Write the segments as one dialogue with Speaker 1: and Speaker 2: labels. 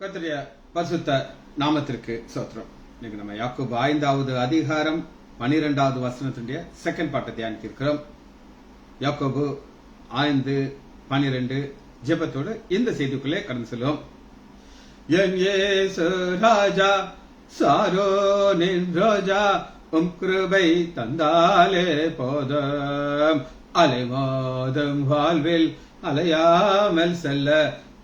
Speaker 1: கர்த்தருடைய பரிசுத்த நாமத்திற்கு ஸ்தோத்திரம். இன்னைக்கு நம்ம யாக்கோபு 5வது அதிகாரம் 12வது வசனத்தினுடைய செகண்ட் பார்ட்டை தியானிக்க இருக்கிறோம். யாக்கோபு 5:12 ஜெபத்தோடு இந்த செய்திக்குள்ளே கடந்து செல்வோம். என் இயேசு ராஜா சாரோனின் ரோஜா உம் கிருபை தந்தாலே போதும், அலைமோதும் வாழ்வில் அலையாமல் செல்ல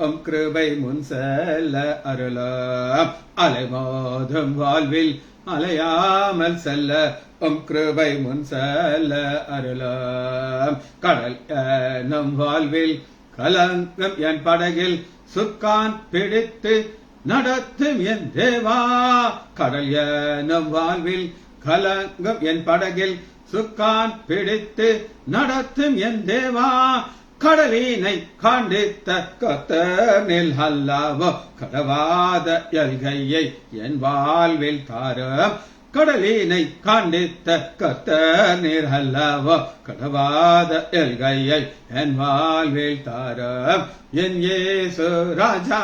Speaker 1: உம் கிருபை முன் செல்ல அருளாம். அலைமோதும் வாழ்வில் அலையாமல் செல்ல உம் கிருபை முன் செல்ல அருளாம். கடல் நம் வாழ்வில் கலங்கம் என் படகில் சுக்கான் பிடித்து நடத்தும் என் தேவா. கடல் நம் வாழ்வில் கலங்கம் என் படகில் சுக்கான் பிடித்து நடத்தும் என் தேவா. கடலினை காண்டித்த கர்த்தனில் அல்லவோ கடவாத எல்கையை என் வாழ்வில் தாரும். கடலினை காண்டித்த கர்த்தனில் அல்லவோ கடவாத எல்கையை என் வாழ்வில் தாரும். என் இயேசு ராஜா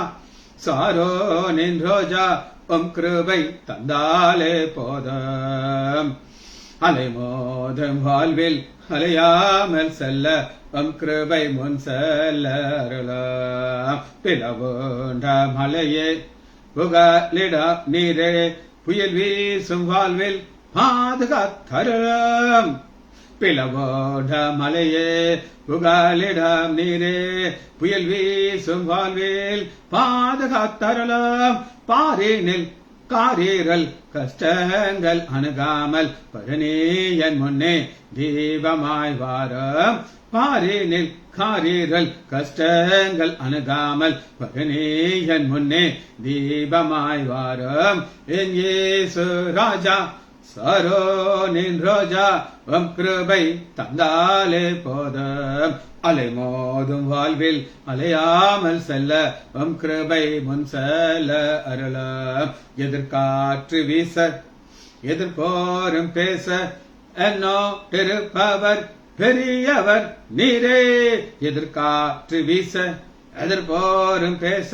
Speaker 1: சாரோனின் ரோஜா உம் கிருபை தந்தாலே போதும், அலைமோதும் வாழ்வில் அலையாமல் செல்ல உம் கிருபை முன் செல்ல அருளாம். பிளவுண்ட மலையே புகலிட நீரே புயல் வீசும் வாழ்வில் பாதுகாத்தருளாம். பிளவோட மலையே புகலிடம் நீரே புயல் வீசும் வாழ்வில் பாதுகாத்தருளாம். பாரினில் காரீரல் கஷ்டங்கள் அணுகாமல் பழனியன் முன்னே தீபமாய் வாரம். பாரினில் காரீரல் கஷ்டங்கள் அணுகாமல் பழனியன் முன்னே தீபமாய் வாரம். என் இயேசு ராஜா சாரோனின் ரோஜா உம் கிருபை தந்தாலே போதும், அலைமோதும் வாழ்வில் அலையாமல் செல்ல உம் கிருபை முன் செல்ல அருளாம். எதிர்காற்று வீச எதிர்போரும் பேச என்னோ இருப்பவர் பெரியவர் நீரே. எதிர்காற்று வீச எதிர்போரும் பேச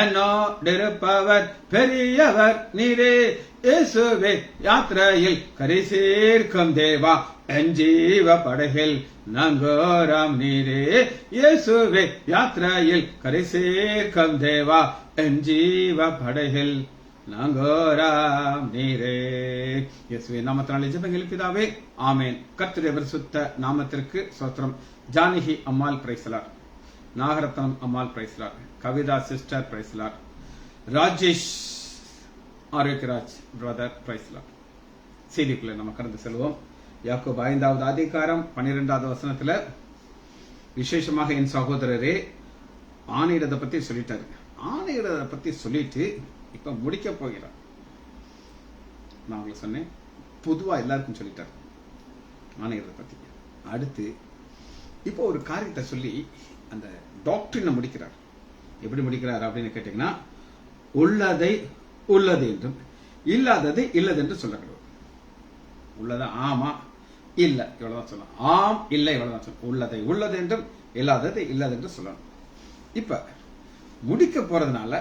Speaker 1: என்னோடிருப்பவர் பெரியவர் நீரே. இயேசுவே யாத்திரையில் கரை சேர்க்கும் தேவா என் ஜீவ படகில் நங்கோராம் நீரே. இயேசுவே யாத்திரையில் கரை சேர்க்கும் தேவா என் ஜீவ படகில் நங்கோராம் நீரே. இயேசுவே நாமத்தினாலே ஜெபங்கள் பிதாவே, ஆமேன். கர்த்தருடைய பரிசுத்த நாமத்திற்கு ஸ்தோத்திரம். ஜானகி அம்மாள் பிரைஸ்லார், நாகரத்னம் அம்மாள் பிரைஸ்லார், கவிதா சிஸ்டர் பிரைஸ்லார், ராஜேஷ் ஆரோக்கியராஜ் பிரதர் பிரைஸ்லார். செய்திக்குள்ள நம்ம கடந்து செல்வோம். யாக்கோபு 5வது அதிகாரம் 12வது வசனத்துல விசேஷமாக என் சகோதரரே ஆணையிடத்தை பத்தி சொல்லிட்டாரு. ஆணையிடத்தை பத்தி சொல்லிட்டு இப்ப முடிக்க போகிறார். நான் உங்களுக்கு சொன்னேன், பொதுவா எல்லாருக்கும் சொல்லிட்டாரு ஆணையிடத்தை பத்தி. அடுத்து இப்போ ஒரு காரியத்தை சொல்லி அந்த டாக்டரினை முடிக்கிறார். எப்படி முடிக்கிறார் அப்படின்னு கேட்டீங்கன்னா, உள்ளதை உள்ளது என்றும் இல்லாததை இல்லது என்று சொல்லக்கூடாது. உள்ளதை ஆமா இல்ல இவ்வளவுதான் சொல்லலாம், ஆம் இல்லை இவ்வளவுதான் சொல்லணும். உள்ளதை உள்ளது என்றும் இல்லாததை இல்லது என்று சொல்லணும். இப்ப முடிக்க போறதுனால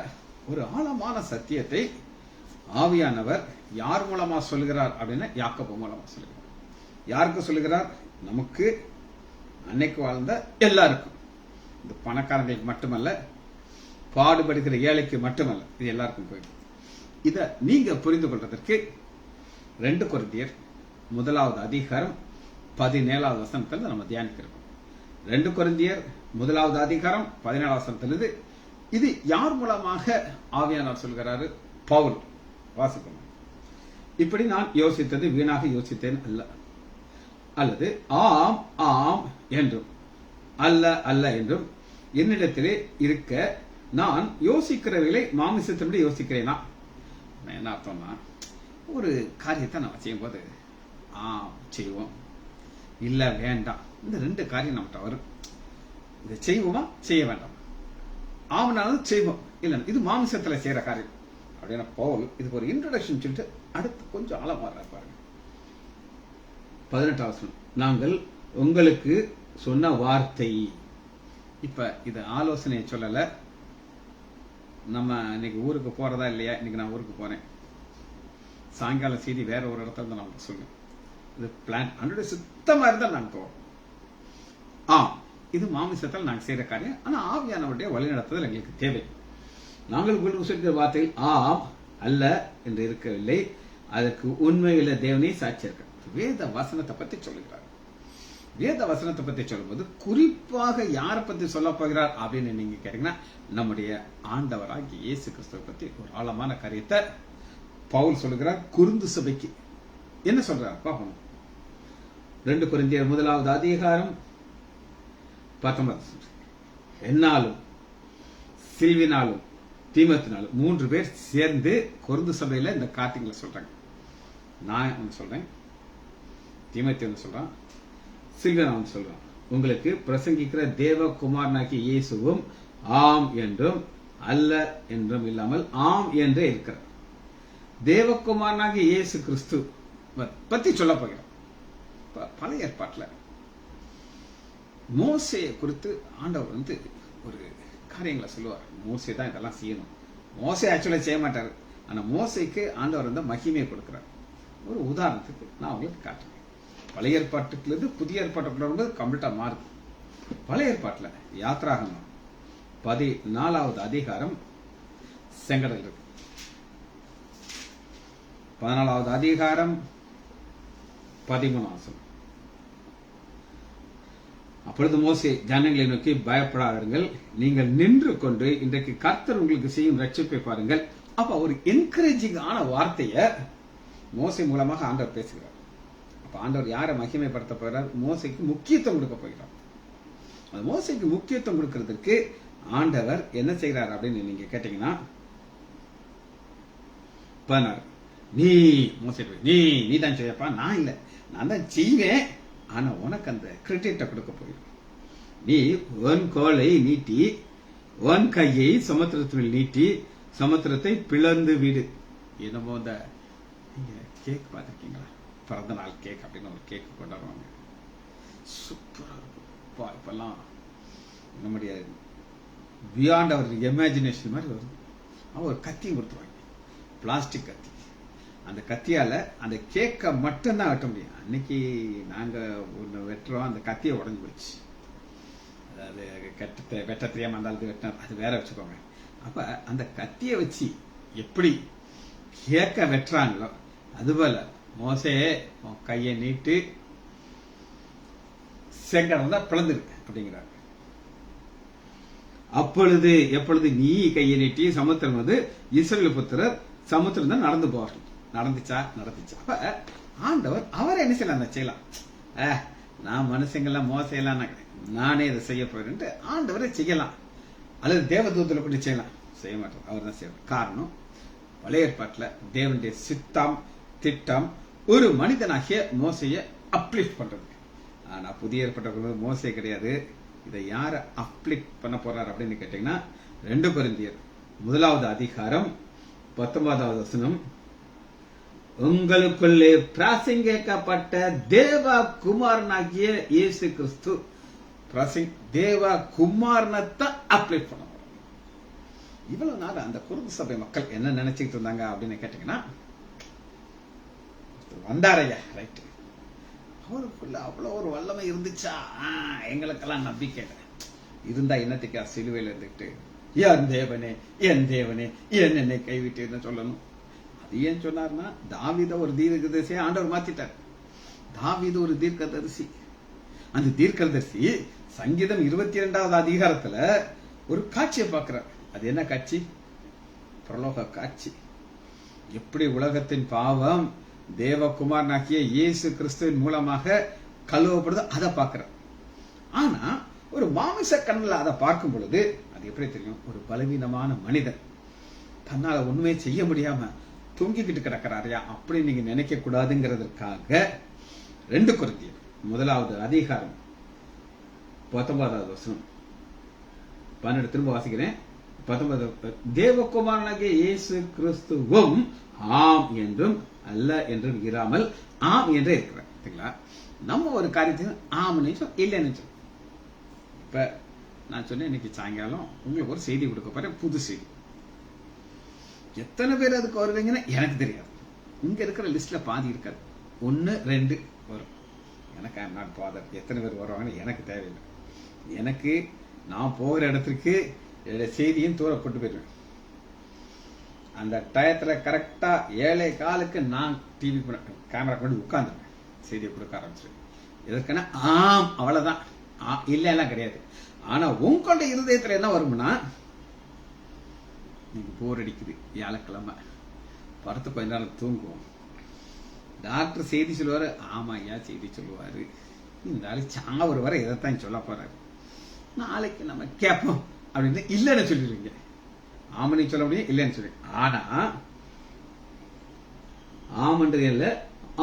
Speaker 1: ஒரு ஆழமான சத்தியத்தை ஆவியானவர் யார் மூலமா சொல்கிறார் அப்படின்னா யாக்கோபு மூலமா சொல்கிறார். யாருக்கு சொல்லுகிறார்? நமக்கு அன்னைக்கு வாழ்ந்த எல்லாருக்கும். இந்த பணக்காரங்களுக்கு மட்டுமல்ல, பாடுபடுகிற ஏழைக்கு மட்டுமல்ல, இது எல்லாருக்கும் போயிடும். இத நீங்க புரிந்து கொள்றதற்கு 2 கொரிந்தியர் 1வது அதிகாரம் 17வது வசனத்துல நம்ம தியானிக்கிறோம். 2 கொரிந்தியர் 1வது அதிகாரம் 17வது வசனத்திலிருந்து இது யார் மூலமாக ஆவியானவர் சொல்கிறாரு? பவுல். வாசிக்கணும். இப்படி நான் யோசித்தது வீணாக யோசித்தேன் அல்ல, அல்லது ஆம் ஆம் என்றும் அல்ல அல்ல என்றும் என்னிடத்திலே இருக்க நான் யோசிக்கிறவர்களை மாமிசத்தின்படி யோசிக்கிறேனா? என்ன அர்த்தம்னா, ஒரு காரியத்தை நம்ம செய்யும் போது செய்வோம், இல்ல வேண்டாம், இந்த 2 காரியம் நம்மகிட்ட வரும். இதை செய்வோமா செய்ய வேண்டாம், ஆமனாலும் செய்வோம், இல்ல இது மாமிசத்துல செய்யற காரியம் அப்படின்னா பவுல் இதுக்கு ஒரு இன்ட்ரோடக்ஷன் சொல்லிட்டு அடுத்து கொஞ்சம் ஆழமா பாருங்க. 18வது வசனம், நாங்கள் உங்களுக்கு சொன்ன வார்த்தை. இப்ப இது ஆலோசனையை சொல்லல, நம்ம இன்னைக்கு ஊருக்கு போறதா இல்லையா? இன்னைக்கு நான் ஊருக்கு போறேன். சாயங்காலம் செய்தி வேற ஒரு இடத்துல இருந்து நான் சொல்லுவேன். இது பிளான் அன்றைய சுத்தமா இருந்தா நாங்க போவோம். இது மாமிசத்தால் நாங்கள் செய்யற காரியம். ஆனா ஆவியானவருடைய வழிநடத்துதல் எங்களுக்கு தேவை. நாங்கள் உங்களுக்கு சொல்கிற வார்த்தையில் ஆம் அல்ல என்று இருக்கவில்லை. அதற்கு உண்மையில தேவனே சாட்சி இருக்க. வேத வசனத்தை பத்தி சொல்லுகிறார். வேத வசனத்தை பத்தி சொல்லும்போது குறிப்பாக யாரை பத்தி சொல்ல போகிறார் அப்படின்னு நீங்க கேட்டீங்கன்னா, நம்முடைய ஆண்டவராகிய இயேசு கிறிஸ்துவை பத்தி ஒரு ஆழமான காரியத்தை பவுல் சொல்லுகிறார். குருந்து சபைக்கு என்ன சொல்றார் பார்க்கணும். 2 கொரிந்தியர் 1வது அதிகாரம் 19. என்னாலும் சில்வினாலும் தீமத்தினாலும் 3 பேர் சேர்ந்து கொருந்து சபையில இந்த காரியங்களை சொல்றாங்க. நான் ஒன்று சொல்றேன், தீமத்தி ஒன்று சொல்றான், சில்வினா ஒன்று சொல்றான். உங்களுக்கு பிரசங்கிக்கிற தேவகுமாரனாகிய இயேசுவும் ஆம் என்றும் அல்ல என்றும் இல்லாமல் ஆம் என்றே இருக்கிறார். தேவகுமாரனாகிய இயேசு கிறிஸ்து பத்தி சொல்ல போகிறோம். பழைய ஏற்பாட்டுல மோசையை குறித்து ஆண்டவர் ஒரு காரியங்களை சொல்லுவார். மோசே தான் இதெல்லாம் செய்யணும். மோசே ஆக்சுவலா செய்ய மாட்டாரு. ஆனா மோசைக்கு ஆண்டவர் மகிமையை கொடுக்கிறார். ஒரு உதாரணத்துக்கு நான் உங்களுக்கு காட்டுறேன். பழைய ஏற்பாட்டுல இருந்து புதிய ஏற்பாட்டுக்குள்ள கம்ப்ளீட்டா மாறுது. பழைய ஏற்பாட்டுல யாத்ராகமம் 14வது அதிகாரம் செங்கடல் இருக்கு. 14வது அதிகாரம் 13 வசனம். அப்பொழுது மோசே ஜனங்களை நோக்கி, பயப்படாதீர்கள், நீங்கள் நின்று கொண்டு இன்றைக்கு கர்த்தர் உங்களுக்கு செய்யும் ரட்சிப்பை பாருங்கள். அப்ப ஒரு என்கரேஜிங் ஆன வார்த்தைய மோசே மூலமாக ஆண்டவர் பேசுகிறார். அப்ப ஆண்டவர் யாரை மகிமைப்படுத்த போகிறார்? மோசைக்கு முக்கியத்துவம் கொடுக்க போகிறார். அந்த மோசைக்கு முக்கியத்துவம் கொடுக்கிறதுக்கு ஆண்டவர் என்ன செய்கிறார் அப்படின்னு நீங்க கேட்டீங்கன்னா, 16 நீ மோசே நீ தான் செய்யப்பா, நான் இல்ல, நான் தான் செய்வேன். ஆனா உனக்கு அந்த கிரெடிட்டை கொடுக்க போகிறோம். நீ உன் கோலை நீட்டி உன் கையை சமுத்திரத்தில் நீட்டி சமுத்திரத்தை பிளந்து விடு. என்னமோ இந்த நீங்க கேக் பார்த்திருக்கீங்களா? பிறந்த நாள் கேக் அப்படின்னு ஒரு கேக் கொண்டாடுவாங்க. சூப்பரா இருக்கும். இப்பெல்லாம் நம்முடைய பியாண்ட் அவர் இமேஜினேஷன் மாதிரி வருது. அவன் ஒரு கத்தியும் கொடுத்துருவாங்க, பிளாஸ்டிக் கத்தி. அந்த கத்தியால அந்த கேக்கை மட்டும்தான் வெட்ட முடியும். அன்னைக்கு நாங்க ஒன்று வெட்டுறோம், அந்த கத்தியை உடஞ்சு போச்சு. அதாவது வெட்ட தெரியாம இருந்தாலும் வெட்டினார், அது வேற வச்சுக்கோங்க. அப்ப அந்த கத்தியை வச்சு எப்படி கேக்க வெட்டுறாங்களோ அதுபோல மோசே கையை நீட்டு செங்கடல் தான் பிளந்துருக்கு அப்படிங்கிறார். அப்பொழுது எப்பொழுது நீ கையை நீட்டி சமுத்திரம் இஸ்ரவேல் புத்திரர் சமுத்திரம் தான் நடந்து போவார்கள். நடந்துச்சா? அப்ப ஆண்டவர் அவர் என்ன செய்யலாம்? நான் மனுஷங்கள்லாம் மோசையெல்லாம் நானே இதை செய்ய போறேன் ஆண்டவரை செய்யலாம். அல்லது தேவதூதரை கூட செய்ய மாட்டார். அவர் தான் செய்வார். காரணம், பழைய ஏற்பாட்டுல தேவனுடைய சித்தம் திட்டம் ஒரு மனிதனாகிய மோசையை அப்லிஃப்ட் பண்றது. ஆனா புதிய ஏற்பட்ட மோசை கிடையாது. இதை யார அப்லிஃப்ட் பண்ண போறார் அப்படின்னு கேட்டீங்கன்னா, 2 கொரிந்தியர் 1வது அதிகாரம் 19வது வசனம். உங்களுக்குள்ளே பிரசங்கிக்கப்பட்ட தேவ குமாரனாகிய இயேசு கிறிஸ்து தேவ குமாரனத்தை அப்லிஃப்ட் பண்ண. இவ்வளவு நாள் அந்த குருது சபை மக்கள் என்ன நினைச்சுக்கிட்டு இருந்தாங்க அப்படின்னு கேட்டீங்கன்னா, வந்தாரையா ரைட், அவருக்குள்ள அவ்வளவு ஒரு வல்லமை இருந்துச்சா? எங்களுக்கெல்லாம் நம்பிக்கை இருந்தா என்னத்துக்கா சிலுவையில் இருந்துட்டு என் தேவனே என் தேவனே என் என்னை கைவிட்டு சொல்லணும்? அது ஏன் சொன்னார்னா, தாவீத ஒரு தீர்க்கதரிசியை ஆண்டவர் மாத்திட்டார். தாவீது ஒரு தீர்க்கதரிசி. அந்த தீர்க்கதரிசி சங்கீதம் 22வது அதிகாரத்துல ஒரு காட்சியை பார்க்கிறார். அது என்ன காட்சி? பிரலோக காட்சி. எப்படி உலகத்தின் பாவம் தேவகுமாரனாகிய இயேசு கிறிஸ்துவின் மூலமாக கழுவப்படுது, அதை பார்க்கிறார். ஆனா ஒரு மாமிச கண்ணில் அதை பார்க்கும் பொழுது அது எப்படி தெரியும்? ஒரு பலவீனமான மனிதன் தன்னால உண்மையை செய்ய முடியாம தூங்கிக்கிட்டு கிடக்கிறாரையா அப்படி நீங்க நினைக்க கூடாதுங்கிறதுக்காக 2 கொரிந்தியர் 1வது அதிகாரம் 19வது வசனம் 12 திரும்ப வாசிக்கிறேன். 19 தேவகுமாரனாகிய இயேசு கிறிஸ்துவும் ஆம் என்றும் அல்ல என்றும் இராமல் ஆம் என்றே இருக்கிறார். நம்ம ஒரு காரியத்தையும் ஆம் நினைச்சோம் இல்லை நினைச்சோம். இப்ப நான் சொன்னேன், இன்னைக்கு சாயங்காலம் உங்களுக்கு ஒரு செய்தி கொடுக்க போறேன், புது செய்தி. எத்தனை பேர் அதுக்கு வருவீங்கன்னு எனக்கு தெரியாது. இங்க இருக்கிற லிஸ்ட்ல பாதி இருக்காது, 1 2 வரும். எனக்கு ஐ எம் நாட் பாதர், எத்தனை பேர் வருவாங்கன்னு எனக்கு தேவையில்லை. எனக்கு நான் போகிற இடத்துக்கு என்னுடைய செய்தியும் தூரப்பட்டு போயிடுவேன். அந்த டயத்துல கரெக்டா 7:15 நான் டிவி கேமரா கொண்டு உட்கார்ந்துருவேன், செய்தியை கொடுக்க ஆரம்பிச்சிருவேன். எதற்கான அவ்வளவுதான், இல்ல எல்லாம் கிடையாது. ஆனா உங்களுடைய இருதயத்துல என்ன வரும்னா, நீங்க போர் அடிக்குது, வியாழக்கிழமை படத்து கொஞ்ச நாள் தூங்குவோம், டாக்டர் செய்தி சொல்லுவாரு, ஆமா ஐயா செய்தி சொல்லுவாரு, இந்த நாளைக்கு சாவர் வர இதைத்தான் சொல்ல போறாரு, நாளைக்கு நம்ம கேட்போம் அப்படின்னு இல்லைன்னு சொல்லிடுவீங்க. ஆமனி சொல்ல முடியும், இல்லைன்னு சொல்லி. ஆனா ஆமன்றே இல்ல,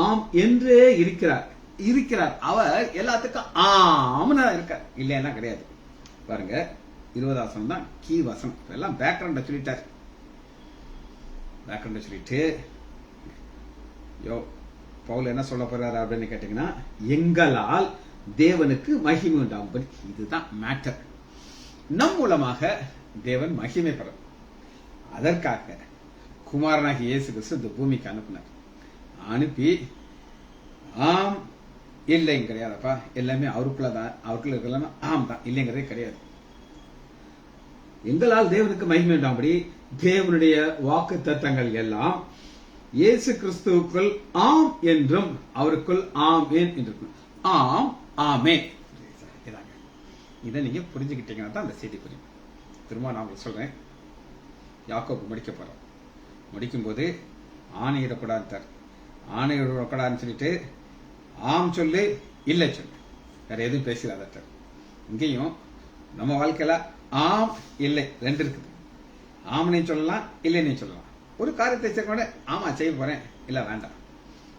Speaker 1: ஆம் என்றே இருக்கிறார் அவர் எல்லாத்துக்கும் ஆமனா இருக்கார், இல்லைன்னா கிடையாது. பாருங்க 20 வசனம் தான் கீ வசனம். எல்லாம் பேக்ரவுண்ட சொல்லிட்டார். பேக்ரவுண்ட சொல்லிட்டு பவுல் என்ன சொல்ல போறாரு அப்படின்னு கேட்டீங்கன்னா, எங்களால் தேவனுக்கு மகிமை உண்டாகும். இதுதான் மேட்டர். நம் மூலமாக தேவன் மகிமை பெற, அதற்காக குமாரனாகி இயேசு கிறிஸ்து இந்த பூமிக்கு அனுப்பினார். அனுப்பி ஆம் இல்லைங்க கிடையாதுப்பா, எல்லாமே அவருக்குள்ளதான், அவருக்குள்ள இருக்கலாம், ஆம் தான், இல்லைங்கிறதே கிடையாது. எங்களால் தேவனுக்கு மகிமை உண்டாகும்படி தேவனுடைய வாக்கு தத்தங்கள் எல்லாம் இயேசு கிறிஸ்துவுக்குள் ஆம் என்றும் அவருக்குள் ஆமேன் என்றும். ஆம் ஆமே, இதை நீங்க புரிஞ்சுக்கிட்டீங்கன்னா தான் அந்த செய்தி புரியும். திரும்ப நான் உங்களுக்கு சொல்றேன், யாக்கோபு முடிக்க போறோம். முடிக்கும் போது ஆணையிடக்கூடாது, ஆணையிடக்கூடாதுன்னு சொல்லிட்டு ஆம் சொல்லு இல்லை சொல்லு, வேற எதுவும் பேசுறாத. இங்கேயும் நம்ம வாழ்க்கையில ஆம் இல்லை 2 இருக்குது. ஆமனையும் சொல்லலாம், இல்லைன்னு சொல்லலாம். ஒரு காரியத்தை செய்ய, ஆமா செய்ய போறேன், இல்ல வேண்டாம்.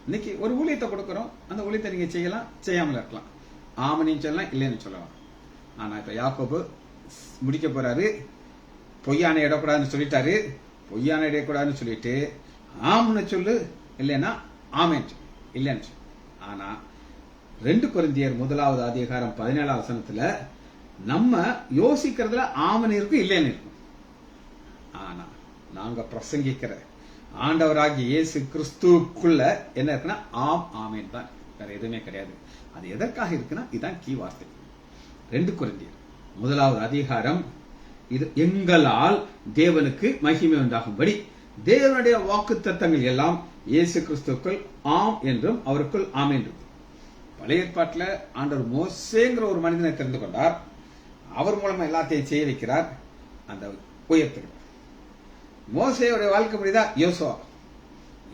Speaker 1: இன்னைக்கு ஒரு ஊழியத்தை கொடுக்கறோம், அந்த ஊழியத்தை நீங்க செய்யலாம், செய்யாமல் இருக்கலாம். ஆமனையும் சொல்லலாம், இல்லைன்னு சொல்லலாம். ஆனா இப்ப யாக்கோபு முடிக்க போறாரு, பொய்யான இடக்கூடாதுன்னு சொல்லிட்டாரு. பொய்யான இடக்கூடாதுன்னு சொல்லிட்டு ஆம்னு சொல்லு, இல்லைன்னா ஆமேன் இல்லைன்னு சொல்லு. ஆனா 2 கொரிந்தியர் 1வது அதிகாரம் 17வது வசனத்துல நம்ம யோசிக்கிறதுல ஆமன் இருக்கும், இல்லைன்னு இருக்கும். ஆனா நாங்க பிரசங்கிக்கிற ஆண்டவராகிய இயேசு கிறிஸ்துக்குள்ள என்ன இருக்குன்னா ஆம் ஆமேன் தான், வேற எதுவுமே கிடையாது. அது எதற்காக இருக்குன்னா இதுதான் கீ வார்த்தை. 2 கொரிந்தியர் 1வது அதிகாரம், இது எங்களால் தேவனுக்கு மகிமை உண்டாகும்படி தேவனுடைய வாக்கு தத்தங்கள் எல்லாம் இயேசு கிறிஸ்துக்குள் ஆம் என்றும் அவருக்குள் ஆம் என்றும். பழைய ஏற்பாட்டுல ஆண்டவர் மோசேங்கிற ஒரு மனிதனை தெரிந்து கொண்டார், அவர் மூலமா எல்லாத்தையும் செய்ய வைக்கிறார், அந்த உயர்த்துகிறார். மோசேயுடைய வாழ்க்கை முடிதான் யோசுவா.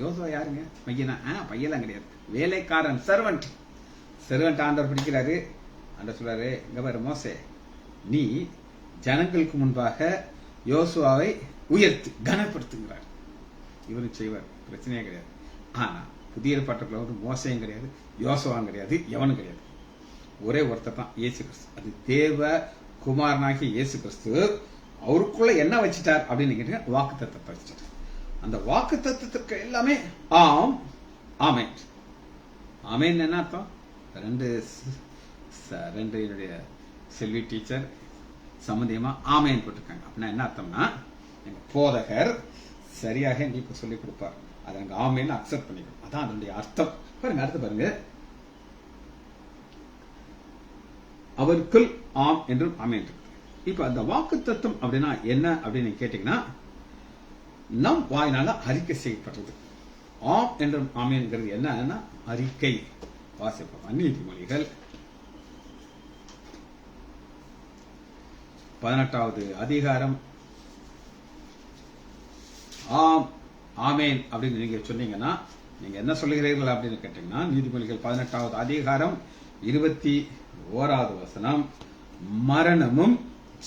Speaker 1: யோசுவா யாருங்க? பையனா? பையெல்லாம் கிடையாது, வேலைக்காரன், சர்வன்ட். ஆண்டவர் பிடிக்கிறாரு. ஆண்டவர் சொல்றாரு, இங்க பாரு மோசே, நீ ஜனங்களுக்கு முன்பாக யோசுவாவை உயர்த்து கனப்படுத்துகிறார். இவரும் செய்வார், பிரச்சனையே கிடையாது. ஆனா புதிய ஏற்பாட்டுக்குள்ள வந்து மோசையும் கிடையாது, யோசுவாவும் கிடையாது, எவனும் கிடையாது. ஒரே ஒருத்தர் தான், இயேசு கிறிஸ்து. அது தேவ குமாரனாகிய இயேசு கிறிஸ்து. அவருக்குள்ள என்ன வச்சிட்டார் அப்படின்னு கேட்டீங்கன்னா வாக்கு தத்தத்தை வச்சிட்டார். அந்த வாக்கு தத்தத்திற்கு எல்லாமே ஆம் ஆமேன். ஆமேன் என்ன அர்த்தம்? 2 என்னுடைய செல்வி டீச்சர் சம்பந்தியமா ஆமேன் போட்டிருக்காங்க. அப்படின்னா என்ன அர்த்தம்னா, எங்க போதகர் சரியாக எங்களுக்கு சொல்லிக் கொடுப்பார், அதை நாங்க ஆமேன்னு அக்செப்ட் பண்ணிக்கணும். அதான் அதனுடைய அர்த்தம். பாருங்க, அடுத்து பாருங்க, அவருக்குள் ஆம் என்றும் ஆமேன். இப்ப அந்த வாக்கு தத்துவம் அப்படின்னா என்ன அப்படின்னு கேட்டீங்கன்னா, நம் வாயினால அறிக்கை செய்யப்பட்டது. ஆம் என்றும் ஆமேன்ங்கிறது என்னன்னா அறிக்கை. வாசிப்போம். நீதிமொழிகள் 18வது அதிகாரம், ஆம் ஆமேன் அப்படின்னு நீங்க சொன்னீங்கன்னா நீங்க என்ன சொல்லுகிறீர்கள் அப்படின்னு கேட்டீங்கன்னா, நீதிமொழிகள் 18வது அதிகாரம் 21வது வசனம், மரணமும்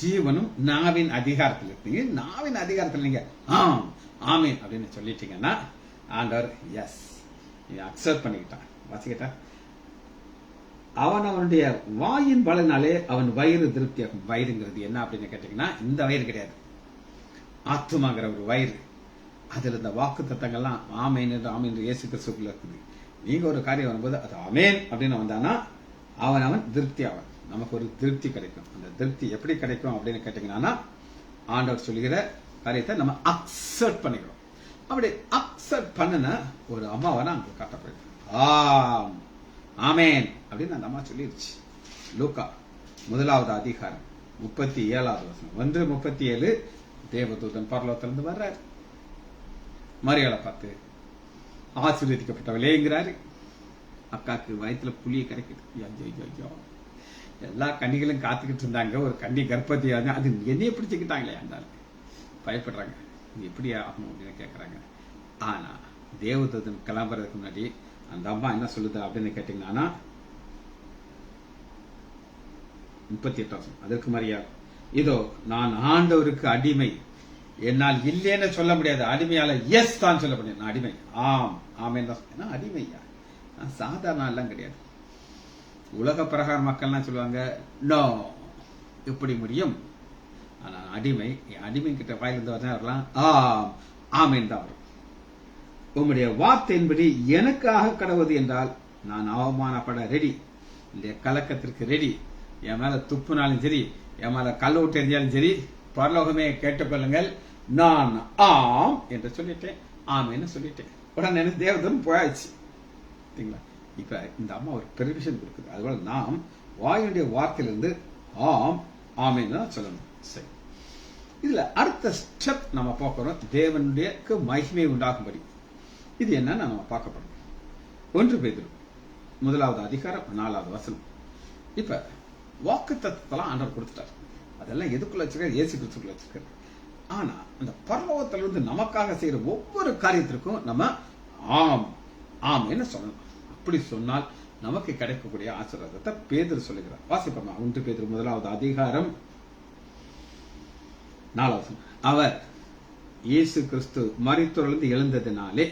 Speaker 1: ஜீவனும் நாவின் அதிகாரத்தில் இருக்கு. நாவின் அதிகாரத்தில் நீங்க ஆம் ஆமேன் அப்படின்னு சொல்லிட்டீங்கன்னா ஆண்டவர் எஸ் அக்செப்ட் பண்ணிக்கிட்டான். வாசிக்கிட்டா, அவனுடைய வாயின் பலனாலே அவன் வயிறு திருப்தியாகும். வயிறுங்கிறது என்ன அப்படின்னு கேட்டீங்கன்னா, இந்த வயிறு கிடையாது, ஆத்துமாங்கிற ஒரு வயிறு. அதுல இந்த வாக்கு தத்தங்கள்லாம் ஆமேன் என்று ஆமேன் என்று இயேசு கிறிஸ்துக்குள்ள இருக்குது. நீங்க ஒரு காரியம் வரும்போது அது ஆமேன் அப்படின்னு வந்தானா அவன் திருப்தி ஆவான். நமக்கு ஒரு திருப்தி கிடைக்கும். அந்த திருப்தி எப்படி கிடைக்கும் அப்படின்னு கேட்டீங்கன்னா, ஆண்டவர் சொல்லுகிற காரியத்தை நம்ம அக்செப்ட் பண்ணிக்கிறோம். அப்படி அக்செப்ட் பண்ணின ஒரு அம்மாவை நான் அங்க காட்டப்படுது. ஆம் ஆமேன் அப்படின்னு அந்த அம்மா சொல்லிருச்சு. லூக்கா 1வது அதிகாரம் 37வது வசனம் 1:37. தேவதூதன் பரலோகத்திலிருந்து வர்றாரு. மரியாதை பார்த்து ஆசீர்வதிக்கப்பட்டவளேங்கிறாரு. அக்காக்கு வயிற்றுல புளிய கிடைக்குது. எல்லா கன்னிகளும் காத்துக்கிட்டு இருந்தாங்க. ஒரு கன்னி கர்ப்பத்தி அது என்னைய பிடிச்சுக்கிட்டாங்களே இருந்தாலும் பயப்படுறாங்க. இது எப்படி ஆகணும் அப்படின்னு கேட்கறாங்க. ஆனா தேவதூதன் கிளம்புறதுக்கு முன்னாடி அந்த அம்மா என்ன சொல்லுது அப்படின்னு கேட்டீங்கன்னா 38 அதற்கு மரியாதை, இதோ நான் ஆண்டவருக்கு அடிமை, என்னால் இல்லைன்னு சொல்ல முடியாது. அடிமையால எஸ் தான் சொல்ல முடியும். நான் அடிமை. ஆம் ஆமேன் தான் அடிமையா. நான் சாதாரண எல்லாம் கிடையாது. உலக பிரகார மக்கள்லாம் சொல்லுவாங்க நோ எப்படி முடியும். ஆனா அடிமை, அடிமை கிட்ட வாயிலிருந்து வரலாம் ஆம் ஆமேன் தான் வரும். உம்முடைய வார்த்தையின்படி எனக்காக கடவுது என்றால் நான் அவமானப்பட ரெடி, இல்லையா கலக்கத்திற்கு ரெடி. என் மேல துப்புனாலும் சரி, என் மேல கல் விட்டு எரிஞ்சாலும் சரி, பரலோகமே கேட்டுக்கொள்ளுங்கள், நான் ஆம் என்று சொல்லிட்டேன், ஆமேன்னு சொல்லிட்டேன். உடனே தேவதன் போயாச்சு. இப்ப இந்த அம்மா ஒரு பெர்மிஷன் கொடுக்குது. அதுபோல நாம் வாயுடைய வார்த்தையிலிருந்து ஆம் ஆமேன்னு தான் சொல்லணும். சரி, இதுல அடுத்த ஸ்டெப் நம்ம பார்க்கிறோம், தேவனுடைய மகிமை உண்டாகும்படி. இது என்னன்னு நம்ம பார்க்கப்படும். 1 பேதுரு 1வது அதிகாரம் 4வது வசனம். இப்ப வாக்கு தத்துவத்தெல்லாம் ஆண்டவர் கொடுத்துட்டார். அதெல்லாம் எதுக்குள்ள வச்சிருக்காரு? இயேசு கிறிஸ்துக்குள்ள வச்சிருக்காரு. ஆனா அந்த பரலோகத்திலிருந்து நமக்காக செய்யற ஒவ்வொரு காரியத்திற்கும் நம்ம ஆம் ஆமேன்னு சொல்லணும். அப்படி சொன்னால் நமக்கு கிடைக்கக்கூடிய ஆசீர்வாதத்தை பேதுரு சொல்லுகிறார். வாசிப்போமா 1 பேதுரு 1வது அதிகாரம் 4வது வசனம். அவர் இயேசு கிறிஸ்து மரித்தோரிலிருந்து எழுந்ததினாலே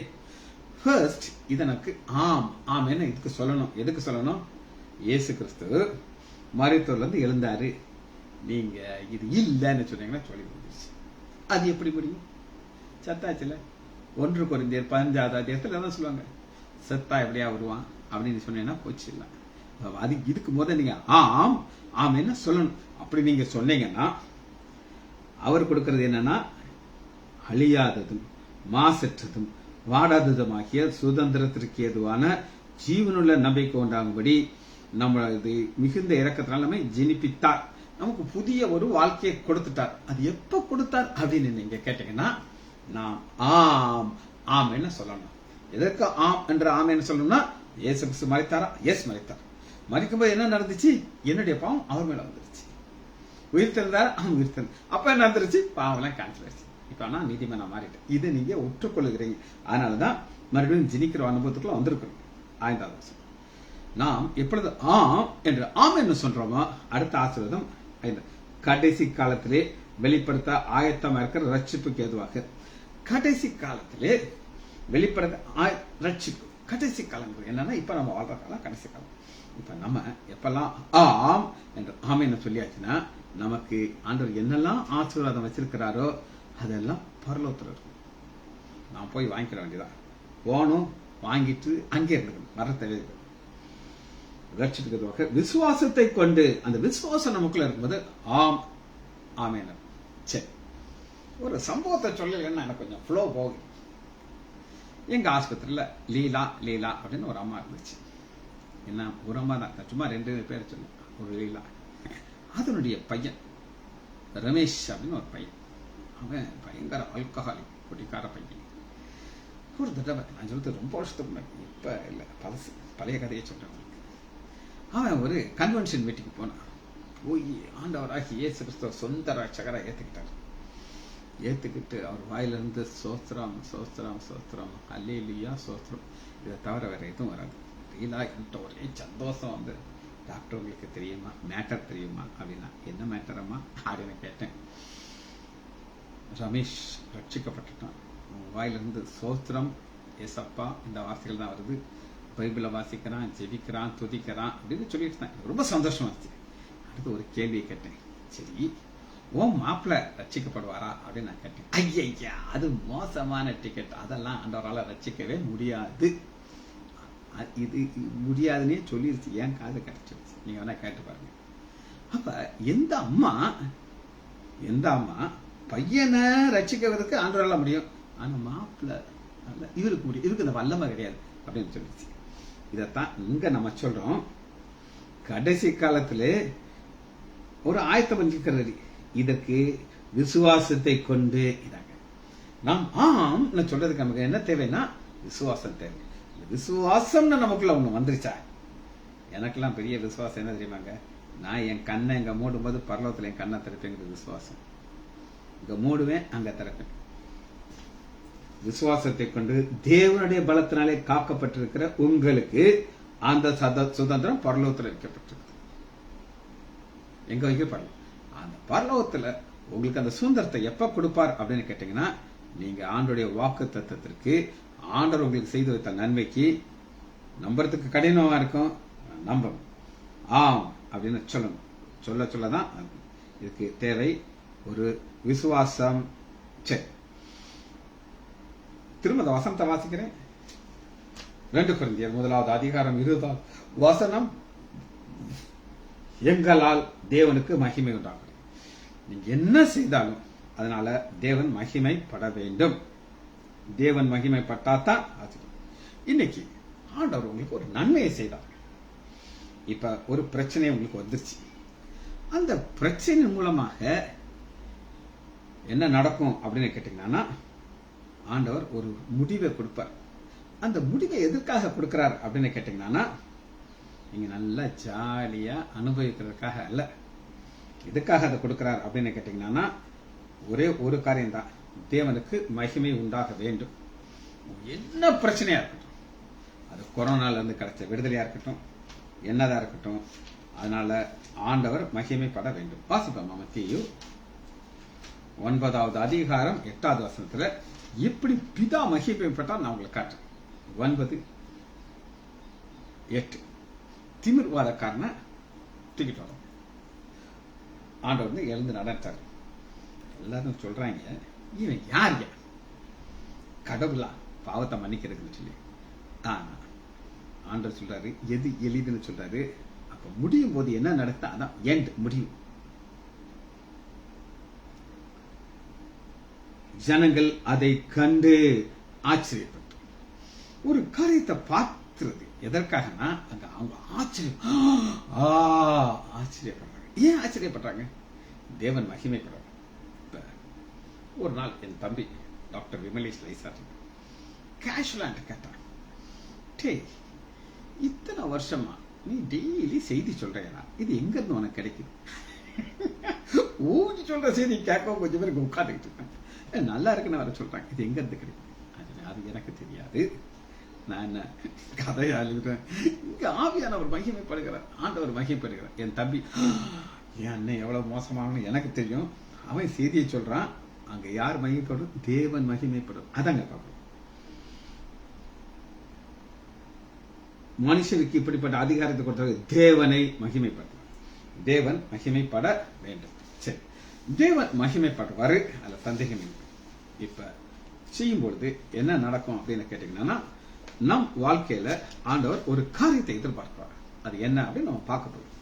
Speaker 1: ஃபர்ஸ்ட் இதனுக்கு ஆம் ஆமேன்னு இதுக்கு சொல்லணும். எதுக்கு சொல்லணும்? இயேசு கிறிஸ்து மரித்தோரிலிருந்து எழுந்தாரு. நீங்க இது இல்லைன்னு சொன்னீங்கன்னா சொல்லி முடிஞ்சிருச்சு. அது எப்படி முடியும்? சத்தாச்சுல. 1 கொரிந்தியர் 15வது அதிகாரத்துல தான் சொல்லுவாங்க, செத்தா எப்படியா வருவான் அப்படின்னு சொன்னீங்கன்னா போச்சு. இல்லை, அது இதுக்கு முதல்ல நீங்க ஆம் ஆமேன்னு சொல்லணும். அப்படி நீங்க சொன்னீங்கன்னா அவர் கொடுக்கிறது என்னன்னா அழியாததும் மாசற்றதும் வாடாததுமாகிய சுதந்திரத்திற்கு ஏதுவான ஜீவனுள்ள நம்பிக்கை உண்டாகும்படி நம்மளது மிகுந்த இரக்கத்தினால நம்மை ஜெனிப்பித்தார். நமக்கு புதிய ஒரு வாழ்க்கையை கொடுத்துட்டார். அது எப்ப கொடுத்தார் அப்படின்னு நீங்க கேட்டீங்கன்னா நாம் ஆம் ஆமேன்னு சொல்லணும். எதற்கு ஆம் என்ற ஆமேன்னு சொல்லணும்னா இயேசு கிறிஸ்து மரித்தாரா? எஸ் மரித்தார். மரிக்கும்போது என்ன நடந்துச்சு? என்னுடைய பாவம் அவர் மேல வந்துருச்சு. உயிர்த்திருந்தார், அவன் உயிர்த்தல். அப்ப என்ன நடந்துருச்சு? பாவம் எல்லாம் கேன்சல் ஆயிடுச்சு. இப்ப ஆனா நீதிமனா மாறிட்டு இது நீங்க ஒற்றுக்கொள்ளுகிறீங்க. அதனாலதான் மறுபடியும் ஜினிக்கிற அனுபவத்துக்குள்ள வந்திருக்கிறோம். 5வது வருஷம் நாம் எப்பொழுது ஆம் என்று ஆம் என்று சொல்றோமோ அடுத்த ஆசீர்வாதம் 5. கடைசி காலத்திலே வெளிப்படுத்த ஆயத்தமா இருக்கிற ரட்சிப்புக்கு ஏதுவாக. கடைசி காலத்திலே வெளிப்படுத்த ரட்சிப்பு கடைசி காலங்கள் என்னன்னா இப்ப நம்ம வாழ்ற காலம் கடைசி காலம். இப்ப நம்ம எப்பெல்லாம் ஆம் என்று ஆமேன்னு சொல்லியாச்சுன்னா நமக்கு ஆண்டவர் என்னெல்லாம் ஆசீர்வாதம் வச்சிருக்கிறாரோ அதெல்லாம் பரலோகத்துல இருக்கும். நான் போய் வாங்கிக்கிற வேண்டியதான். போகணும், வாங்கிட்டு அங்கே இருக்கணும், வர தேவை. ரட்சிப்புக்கு விசுவாசத்தை கொண்டு அந்த விசுவாசம் நமக்குள்ள இருக்கும்போது ஆம் ஆமேன். சரி, ஒரு சம்பவத்தை சொல்லலைன்னா எனக்கு கொஞ்சம் ஃப்ளோ போகுது. எங்க ஆஸ்பத்திரியில லீலா லீலா அப்படின்னு ஒரு அம்மா இருந்துச்சு. என்ன ஒரு அம்மா தான், சும்மா 2 பேர் சொன்னேன். ஒரு லீலா, அதனுடைய பையன் ரமேஷ் அப்படின்னு ஒரு பையன். அவன் பயங்கர ஆல்கஹாலிக், குடிக்கார பையன். ஒரு தடவை நான் சொல்றது ரொம்ப வருஷத்துக்கு முன்னாடி, இப்ப இல்ல, பழைய கதையை சொல்றேன். அவன் ஒரு கன்வென்ஷன் மீட்டிங் போனான். போய் ஆண்டவராகி இயேசு கிறிஸ்துவ சொந்த ரட்சகரை ஏத்துக்கிட்டு அவர் வாயிலிருந்து சோஸ்திரம் சோஸ்திரம் சோஸ்திரம் அல்லேலூயா சோஸ்திரம், இதை தவிர வேற எதுவும் வராது. லீலா என்கிட்ட ஒரே சந்தோஷம் வந்து, டாக்டர் உங்களுக்கு தெரியுமா, மேட்டர் தெரியுமா அப்படின்னா, என்ன மேட்டரம்மா அப்படின்னு கேட்டேன். ரமேஷ் ரட்சிக்கப்பட்டுட்டான். வாயிலிருந்து சோஸ்திரம் ஏசப்பா இந்த வார்த்தைகள் தான் வருது. பைபிளை வாசிக்கிறான், ஜெபிக்கிறான், துதிக்கிறான் அப்படின்னு சொல்லிட்டு தான். ரொம்ப சந்தோஷமா இருந்துச்சு. அடுத்து ஒரு கேள்வியை கேட்டேன். சரி, ஓ மாப்பிள்ளை ரட்சிக்கப்படுவாரா அப்படின்னு நான் கேட்டேன். ஐயா, அது மோசமான டிக்கெட், அதெல்லாம் ஆண்டவரால ரட்சிக்கவே முடியாது. இது முடியாதுன்னே சொல்லிருச்சு. ஏன் காது கிடைச்சிருச்சு, நீங்க வேணா கேட்டு பாருங்க. அப்ப எந்த அம்மா பையனை ரட்சிக்கிறதுக்கு ஆண்டவரால முடியும், ஆனா மாப்பிள்ள இவருக்கு முடியும், இவருக்கு இந்த வல்லமை கிடையாது அப்படின்னு சொல்லிச்சு. இதத்தான் இங்க நம்ம சொல்றோம். கடைசி காலத்துல ஒரு ஆயத்தம் பண்ணிக்கிறது, இதற்கு விசுவாசத்தை கொண்டு இதாங்க. நாம் ஆம் சொல்றதுக்கு நமக்கு என்ன தேவைன்னா விசுவாசம் தேவை. விசுவாசம்னு நமக்குள்ள ஒண்ணு வந்துருச்சா? எனக்கெல்லாம் பெரிய விசுவாசம் என்ன தெரியுமாங்க, நான் என் கண்ணை இங்க மூடும்போது பரலோகத்துல என் கண்ணை திறப்பேங்கிறது விசுவாசம். இங்க மூடுவேன், அங்க திறப்பேன். விசுவாசத்தை கொண்டு தேவனுடைய பலத்தினாலே காக்கப்பட்டிருக்கிற உங்களுக்கு அந்த சுதந்திரம் பரலோகத்தில் வைக்கப்பட்டிருக்கு. எங்க வைக்கப்படல, அந்த பரலோகத்துல உங்களுக்கு அந்த சுதந்திரத்தை எப்ப கொடுப்பார் அப்படின்னு கேட்டீங்கன்னா, நீங்க ஆண்டோடைய வாக்கு தத்துவத்திற்கு, ஆண்டவர் உங்களுக்கு செய்து வைத்த நன்மைக்கு நம்புறதுக்கு கடினமா இருக்கும், நம்பணும். ஆம் அப்படின்னு சொல்லணும். சொல்லதான் இதுக்கு தேவை ஒரு விசுவாசம். சரி, திரும்ப வசனத்தை வாசிக்கிறேன். 2 கொரிந்தியர் 1 அதிகாரம் 20 வசனம். எங்களால் தேவனுக்கு மகிமை உண்டாகும். நீங்க என்ன செய்தாலும் அதனால தேவன் மகிமைப்பட வேண்டும். தேவன் மகிமைப்பட்டாதான் அது. இன்னைக்கு ஆண்டவர் உங்களுக்கு ஒரு நன்மையை செய்தார். இப்ப ஒரு பிரச்சனை உங்களுக்கு வந்துருச்சு. அந்த பிரச்சனை மூலமாக என்ன நடக்கும் அப்படின்னு கேட்டீங்கன்னா, ஆண்டவர் ஒரு முடிவை கொடுப்பார். அந்த முடிவை எதற்காக கொடுக்கிறார் அப்படின்னு கேட்டீங்கன்னா, நீங்க நல்லா ஜாலியா அனுபவிக்கிறதுக்காக அல்ல. எதுக்காக அதை கொடுக்கிறார் அப்படின்னு கேட்டீங்கன்னா, ஒரே ஒரு காரியம் தான், தேவனுக்கு மகிமை உண்டாக வேண்டும். என்ன பிரச்சனையா இருக்கட்டும், அது கொரோனால இருந்து கிடைச்ச விடுதலையா இருக்கட்டும், என்னதான் இருக்கட்டும், அதனால ஆண்டவர் மகிமைப்பட வேண்டும். வாசிப்போம். மத்தேயு 9 அதிகாரம் 8 வசனத்துல எப்படி பிதா மகிமைப்பட்டா நான் உங்களுக்கு காட்டுறேன். 9:8 திமிர்வாதக்காரனை தூக்கிட்டு வரோம். ஆண்டவர் வந்து எழுந்து நடத்தார். எல்லாரும் சொல்றாங்க, இவன் யார் கடவுளா பாவத்தை மன்னிக்கிறதுன்னு சொல்லி. ஆனா ஆண்டவர் சொல்றாரு, எது எளிதுன்னு சொல்றாரு. அப்ப முடியும் போது என்ன நடத்தா, அதான் எண்ட், முடியும். ஜனங்கள் அதை கண்டு ஆச்சரியப்பட்டு ஒரு காரியத்தை பார்த்துறது எதற்காகனா, அங்க அவங்க ஆச்சரியப்படுறாங்க. ஏன் ஆச்சரியப்படுறாங்க? தேவன் மகிமைப்படுறாங்க. ஒரு நாள் என் தம்பி டாக்டர் விமலேஷ் லைசார் கேஷுவலா கேட்டான், டேய் இத்தனை வருஷமா நீ டெய்லி செய்தி சொல்றா, இது எங்க இருந்து உனக்கு கிடைக்குது? ஊஞ்சி சொல்ற செய்தி கேட்க கொஞ்சம் பேருக்கு உட்காந்துக்கிட்டு இருக்காங்க, நல்லா இருக்குன்னு வர சொல்றாங்க, இது எங்க இருந்து கிடைக்குது? அது எனக்கு தெரியாது, நான் என்ன கதையா எழுதுறேன், இங்க ஆவியானவர் மகிமைப்படுகிறார், ஆண்டவர் மகிமைப்படுகிறார். என் தம்பி, என் அண்ணன் எவ்வளவு மோசமானு எனக்கு தெரியும், அவன் செய்தியை சொல்றான், அங்க யார் மகிமைப்படும்? தேவன் மகிமைப்படும். அதாங்க பார்க்கணும். மனுஷனுக்கு இப்படிப்பட்ட அதிகாரத்தை கொடுத்தவர் தேவனை மகிமைப்படும். தேவன் மகிமைப்பட வேண்டும். சரி, தேவன் மகிமைப்படுவாரு, அதுல சந்தேகம் இல்லை. இப்ப செய்யும் பொழுது என்ன நடக்கும் அப்படின்னு கேட்டீங்கன்னா, நம் வாழ்க்கையில ஆண்டவர் ஒரு காரியத்தை எதிர்பார்க்கிறார். அது என்ன அப்படின்னு நம்ம பார்க்க போறோம்.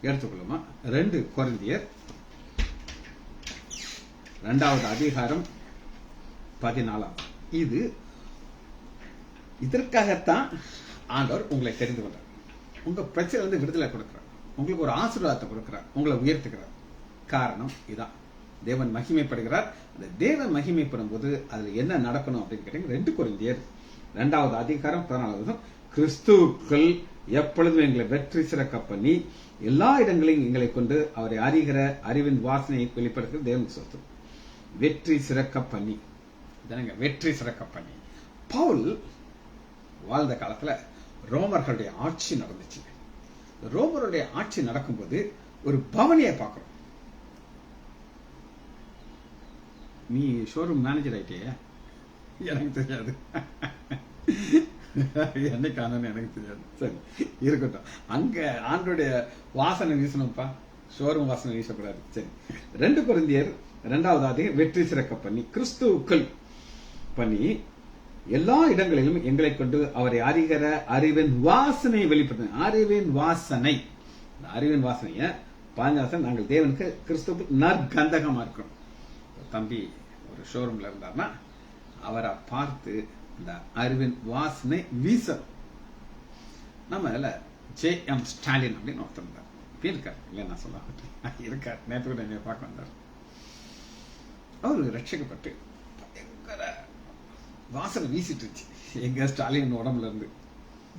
Speaker 1: எடுத்துக்கொள்ளுமா, 2 கொரிந்தியர் 2 அதிகாரம் 14. இது இதற்காகத்தான் ஆண்டவர் உங்களை தெரிந்து கொண்டார். உங்க பிரச்சனை வந்து விடுதலை கொடுக்கிறார், உங்களுக்கு ஒரு ஆசீர்வாதத்தை கொடுக்கிறார், உங்களை உயர்த்துக்கிறார். காரணம் இதான், தேவன் மகிமைப்படுகிறார். அந்த தேவன் மகிமைப்படும் போது அதுல என்ன நடக்கணும் அப்படின்னு கேட்டீங்க. 2 கொரிந்தியர் 2 அதிகாரம் 14. கிறிஸ்துவுக்குள் எப்பொழுதும் எங்களை வெற்றி சிறக்க பண்ணி எல்லா இடங்களையும் எங்களை கொண்டு அவரை அறிகிற அறிவின் வாசனையை வெளிப்படுத்துகிற தேவன் சொத்து. வெற்றி சிறக்க பண்ணி, வெற்றி சிறக்க பண்ணி. பவுல் வாழ்ந்த காலத்துல ரோமர்களுடைய ஆட்சி நடந்துச்சு. ரோமருடைய ஆட்சி நடக்கும்போது ஒரு பவனியை பார்க்கிறோம். நீ ஷோரூம் மேனேஜர் ஆயிட்டே? எனக்கு தெரியாது, என்னைக்கு ஆனன்னு எனக்கு தெரியாது. சரி இருக்கட்டும், அங்க ஆண்டோடைய வாசனை வீசணும்ப்பா, ஷோரூம் வாசனை வீசக்கூடாது. சரி, 2 கொரிந்தியர் 2 அதிகாரம் வெற்றி சிறக்க பண்ணி கிறிஸ்துவுக்குள் பண்ணி எல்லா இடங்களிலும் எங்களை கொண்டு அவரை அறிகிற அறிவின் வாசனை வெளிப்படுத்த. அறிவின் வாசனை, அறிவின் வாசனைய 15 நாங்கள் தேவனுக்கு கிறிஸ்துவுக்கு நற்கந்தகமா இருக்கிறோம். தம்பி ஒரு ஷோரூம்ல இருந்தார்னா அவரை பார்த்து இந்த அறிவின் வாசனை வீசல். நம்ம அதில் J.M. ஸ்டாலின் அப்படின்னு ஒருத்தர் இருந்தார். இருக்கார் இல்லை, நான் சொல்ல இருக்கார். நேற்று கூட என்னை பார்க்க வந்தார். அவரு ரட்சிக்கப்பட்டு பயங்கர வாசனை வீசிட்டு இருந்துச்சு எங்க ஸ்டாலின் உடம்புல இருந்து.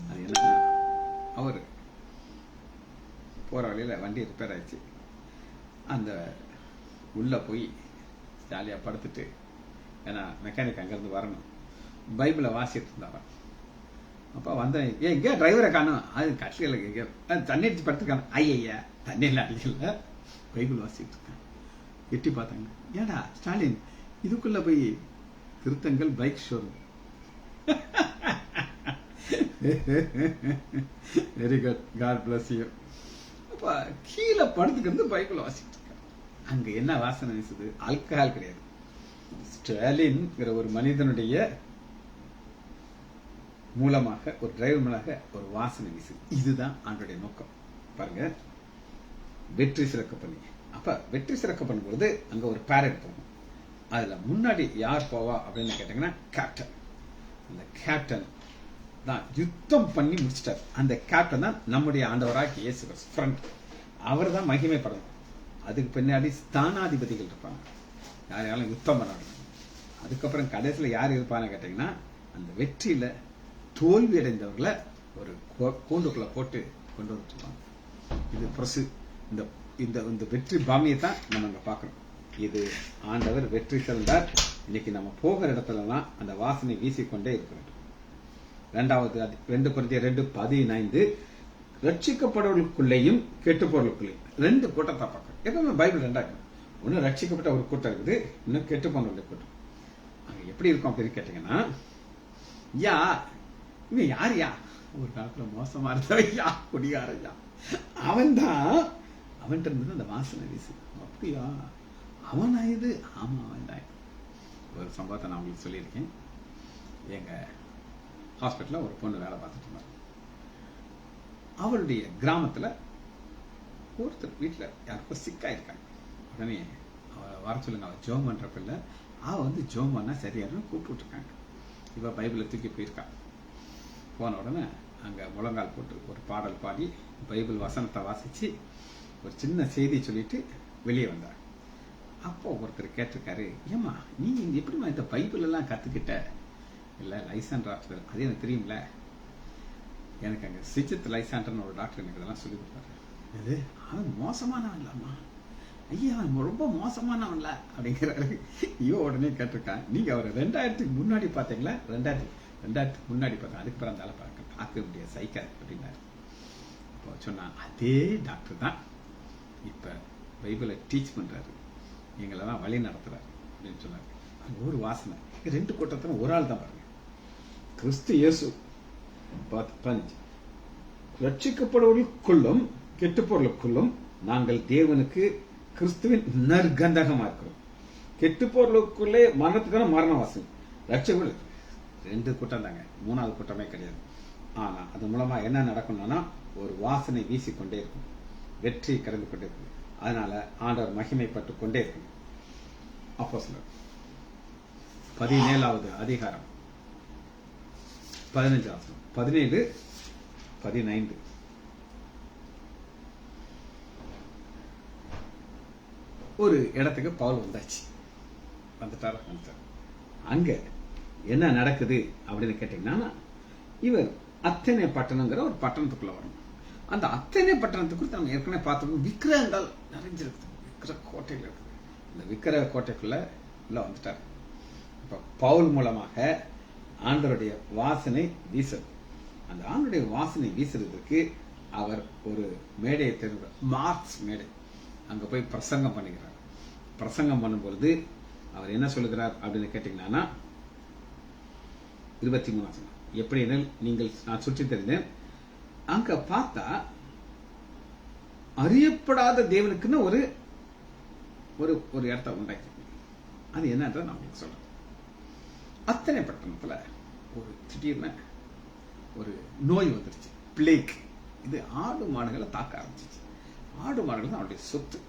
Speaker 1: அது என்ன, அவரு போற வழியில வண்டி ரிப்பேர் ஆயிடுச்சு. அந்த உள்ள போய் ஜாலியா படுத்துட்டு, ஏன்னா மெக்கானிக் அங்கிருந்து வரணும், பைபிளை வாசிட்டு இருந்தாராம். அப்ப வந்தேன், எங்க டிரைவரை காணும், அது கட்சியில் தண்ணி அடிச்சு படுத்துருக்காங்க. ஐயா தண்ணியில் அடிக்கல, பைபிள் வாசிட்டு இருக்கேன். எட்டி பார்த்தாங்க, ஏடா ஸ்டாலின் இதுக்குள்ள போய் திருத்தங்கள் bike showroom. Very good, God bless you. அப்ப கீழே படுத்துக்கிறது பைபிள் வாசிட்டு இருக்கேன். அங்க என்ன வாசனை வீசுது? ஆல்கஹால் கிடையாது, ஸ்டாலின் ஒரு மனிதனுடைய மூலமாக, ஒரு டிரைவர் மூலமாக ஒரு வாசனை வீசுது. இதுதான் ஆண்டோடைய நோக்கம். பாருங்க, வெற்றி சிறக்க பண்ணி. அப்ப வெற்றி சிறக்க பண்ணும்போது அங்க ஒரு பேரட் போகும். அதுல முன்னாடி யார் போவா அப்படின்னு கேட்டீங்கன்னா கேப்டன். அந்த கேப்டன் தான் யுத்தம் பண்ணி முடிச்சிட்டார். அந்த கேப்டன் தான் நம்முடைய ஆண்டவராக இயேசு கிறிஸ்து ஃப்ரண்ட். அவர் தான் மகிமைப்படணும். அதுக்கு பின்னாடி ஸ்தானாதிபதிகள் இருப்பாங்க, யார் யாரும் யுத்தம் பண்ணாங்க. அதுக்கப்புறம் கடைசியில் யார் இருப்பான்னு கேட்டீங்கன்னா, அந்த வெற்றியில தோல்வி அடைந்தவர்களை ஒரு கூண்டுக்குள்ள போட்டு கொண்டு வந்துருப்பாங்க. இது பிரசு. இந்த வெற்றி பாமியை தான் நம்ம அங்க பார்க்கணும். இது ஆண்டவர் வெற்றி சென்றார். இன்னைக்கு நம்ம போகிற இடத்துலலாம் அந்த வாசனை வீசிக்கொண்டே இருக்க வேண்டும். 2 Corinthians 2:15 ரட்சிக்கப்படுவர்களுக்குள்ளேயும் கெட்டுப்போர்களுக்குள்ளேயும் 2 கூட்டத்தை பார்க்கணும். எப்பவுமே பைபிள் 2 இருக்கும். ஒன்னு ரட்சிக்கப்பட்ட ஒரு கூட்டம் இருக்குது, இன்னும் கெட்டு போனவருடைய கூட்டம். அங்க எப்படி இருக்கும் அப்படின்னு கேட்டீங்கன்னா, யா இவன் யார் யா, ஒரு காலத்துல மோசமா இருந்தவையா, குடிகாரையா, அவன் தான், அவன்கிட்ட இருந்து அந்த வாசனை வீசு. அப்படியா, அவனா இது? ஆமா, அவன் தான். ஒரு சம்பவத்தை நான் உங்களுக்கு சொல்லியிருக்கேன். எங்க ஹாஸ்பிட்டல்ல ஒரு பொண்ணு வேலை பார்த்துட்டு இருந்தாங்க. அவளுடைய கிராமத்துல ஒருத்தர் வீட்டுல யாருக்கோ சிக்கா இருக்காங்க. உடனே அவ வர சொல்லுங்க, அவ ஜோம் பண்ற பிள்ளை, அவ வந்து ஜோம் பண்ணா சரியானு கூப்பிட்டு இருக்காங்க. இவ பைபிளை தூக்கி போயிருக்கா. போன உடனே அங்க முழங்கால் போட்டு ஒரு பாடல் பாடி பைபிள் வசனத்தை வாசிச்சு ஒரு சின்ன செய்தி சொல்லிட்டு வெளியே வந்தார். அப்போ ஒருத்தர் கேட்டிருக்காரு, ஏமா நீ எப்படிமா இந்த பைபிள் எல்லாம் கத்துக்கிட்ட? இல்ல லைசாண்டர் ஆஃபீஸர், அது எனக்கு தெரியும்ல, எனக்கு அங்க சிஜித் லைசாண்டர்னு ஒரு டாக்டர் எனக்கு இதெல்லாம் சொல்லி கொடுத்தாரு. அது அவன் மோசமானவன் இல்லாமா? ஐயா அவன் ரொம்ப மோசமானவன்ல அப்படிங்கிறாரு. ஐயோ, உடனே கேட்டிருக்கான், நீங்க அவர் 2000க்கு முன்னாடி பாத்தீங்களா? 2000க்கு முன்னாடி பார்த்தேன், அதுக்கு பிறகு அந்த பார்க்க முடியாது, சைக்காது அப்படின்னாரு. அப்போ சொன்னா, அதே டாக்டர் தான் இப்ப பைபிளை டீச் பண்றாரு, எங்களெல்லாம் வழி நடத்துறாரு அப்படின்னு சொன்னாரு. ஒரு வாசனை. 2 கூட்டத்துல ஒரு ஆள் தான் பாருங்க, கிறிஸ்து இயேசு. 15 ரட்சிக்கப்படுவர்களுக்குள்ளும் கெட்டுப்பொருளுக்குள்ளும் நாங்கள் தேவனுக்கு கிறிஸ்துவின் நற்கந்தகமா இருக்கிறோம். கெட்டுப்பொருளுக்குள்ளே மரணத்துக்கான மரண வாசனை. ரட்சகர்கள் 2 கூட்டம் தாங்க, 3வது கூட்டமே கிடையாது. ஆனா அது மூலமா என்ன நடக்கணும்னா, ஒரு வாசனை வீசிக்கொண்டே இருக்கும், வெற்றி கடந்து கொண்டே இருக்கும். அதனால ஆண்டவர் மகிமைப்பட்டு கொண்டே இருக்கும். அப்போஸ்தலர் 17வது அதிகாரம் 15 17 15 ஒரு இடத்துக்கு பவுல் வந்துட்டார். அங்க என்ன நடக்குது அப்படின்னு கேட்டீங்கன்னா, இவர் அத்தனை பட்டணங்கிற ஒரு பட்டணத்துக்குள்ள வரணும். அந்த அத்தனை பட்டணத்துக்கு நம்ம ஏற்கனவே பார்த்தோம், விக்கிரகங்கள் நிறைஞ்சிருக்கு, விக்கிர கோட்டைகள் இருக்குது. இந்த விக்கிரக கோட்டைக்குள்ள வந்துட்டார். இப்ப பவுல் மூலமாக ஆண்டவருடைய வாசனை வீசுறது. அந்த ஆண்டவருடைய வாசனை வீசுறதுக்கு அவர் ஒரு மேடையை தெரிந்த, மார்க்ஸ் மேடை, அங்க போய் பிரசங்கம் பண்ணுகிறார். பிரசங்கம் பண்ணும்பொழுது அவர் என்ன சொல்லுகிறார் அப்படின்னு கேட்டீங்கன்னா, 23 எப்படி நீங்கள் நான் சுற்றி தெரிந்தேன், அங்க பார்த்தா அறியப்படாத தேவனுக்குன்னு ஒரு ஒரு ஒரு இடத்த உண்டாக்கி, அது என்னன்ற நான் உங்களுக்கு சொல்றேன். அத்தனை பட்டணத்துல ஒரு திடீர்னு ஒரு நோய் வந்துருச்சு, பிளேக். இது ஆடு மாடுகளை தாக்க ஆரம்பிச்சிச்சு. ஆடு மாடுகள் தான் அவருடைய சொத்து.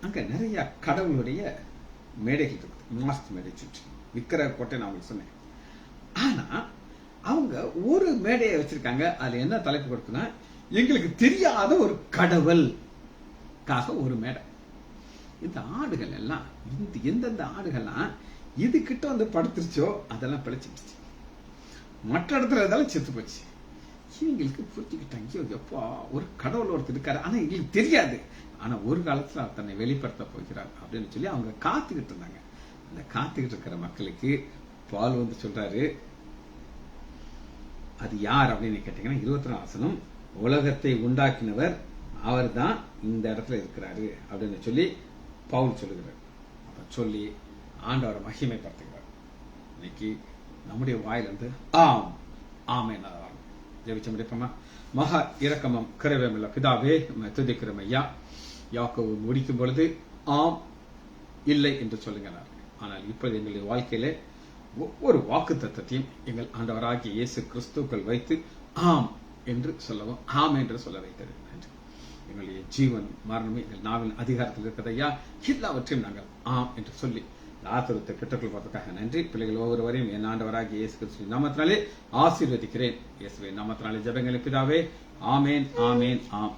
Speaker 1: அங்க நிறைய கடவுளுடைய மேடைகள் இருக்குது, மாஸ்க் மேடை சுற்றி விக்கிரக கோட்டை நான் உங்களுக்கு சொன்னேன். ஆனா அவங்க ஒரு மேடையை வச்சிருக்காங்க. அதுல என்ன தலைப்பு கொடுக்குன்னா, எங்களுக்கு தெரியாத ஒரு கடவுளுக்காக ஒரு மேடை. இந்த ஆடுகள் எல்லாம் எந்தெந்த ஆடுகள்லாம் இது கிட்ட வந்து படுத்துருச்சோ அதெல்லாம் பிழைச்சிருச்சு, மற்ற இடத்துல இருந்தாலும் செத்து போச்சு. இவங்களுக்கு புரிஞ்சுக்கிட்டாங்க, எப்பா ஒரு கடவுள் ஒருத்தர் இருக்காரு, ஆனா எங்களுக்கு தெரியாது, ஆனா ஒரு காலத்துல அவர் தன்னை வெளிப்படுத்த போகிறார் அப்படின்னு சொல்லி அவங்க காத்துக்கிட்டு இருந்தாங்க. அந்த காத்துக்கிட்டு இருக்கிற மக்களுக்கு பால் வந்து சொல்றாரு, அது யார் அப்படின்னு கேட்டீங்கன்னா 24 வசனம், உலகத்தை உண்டாக்கினவர் அவர் தான் இந்த இடத்துல இருக்கிறாரு அப்படின்னு சொல்லி பவுல் சொல்லுகிறார். அப்ப சொல்லி ஆண்டவரை மகிமைப்படுத்துகிறார். இன்னைக்கு நம்முடைய வாயிலிருந்து ஆம் ஆமே ஜெபிச்சு முடிப்போமா? மகா இரக்கமும் கிருபையுமுள்ள பிதாவே, துதிக்கிறோம் ஐயா. யாக்கோபு முடிக்கும் பொழுது ஆம் இல்லை என்று சொல்லுகிறார். ஆனால் இப்பொழுது எங்களுடைய வாழ்க்கையில ஒவ்வொரு வாக்கு தத்தத்தையும் எங்கள் ஆண்டவராகிய இயேசு கிறிஸ்துக்கள் வைத்து ஆம் என்று சொல்லவும் ஆம் என்று சொல்ல வைத்தது நன்றி. எங்களுடைய ஜீவன் மரணமே எங்கள் நாவின் அதிகாரத்தில் இருக்கிறதையா, எல்லாவற்றையும் நாங்கள் ஆம் என்று சொல்லி ஆத்துரத்தை பெற்றுக்கொள்வதற்காக நன்றி. பிள்ளைகள் ஒவ்வொருவரையும் என் ஆண்டவராகிய இயேசு கிறிஸ்துவின் நாமத்தினாலே ஆசீர்வதிக்கிறேன். இயேசுவின் நாமத்தினாலே ஜெபங்களை பிதாவே, ஆமேன் ஆமேன் ஆம்.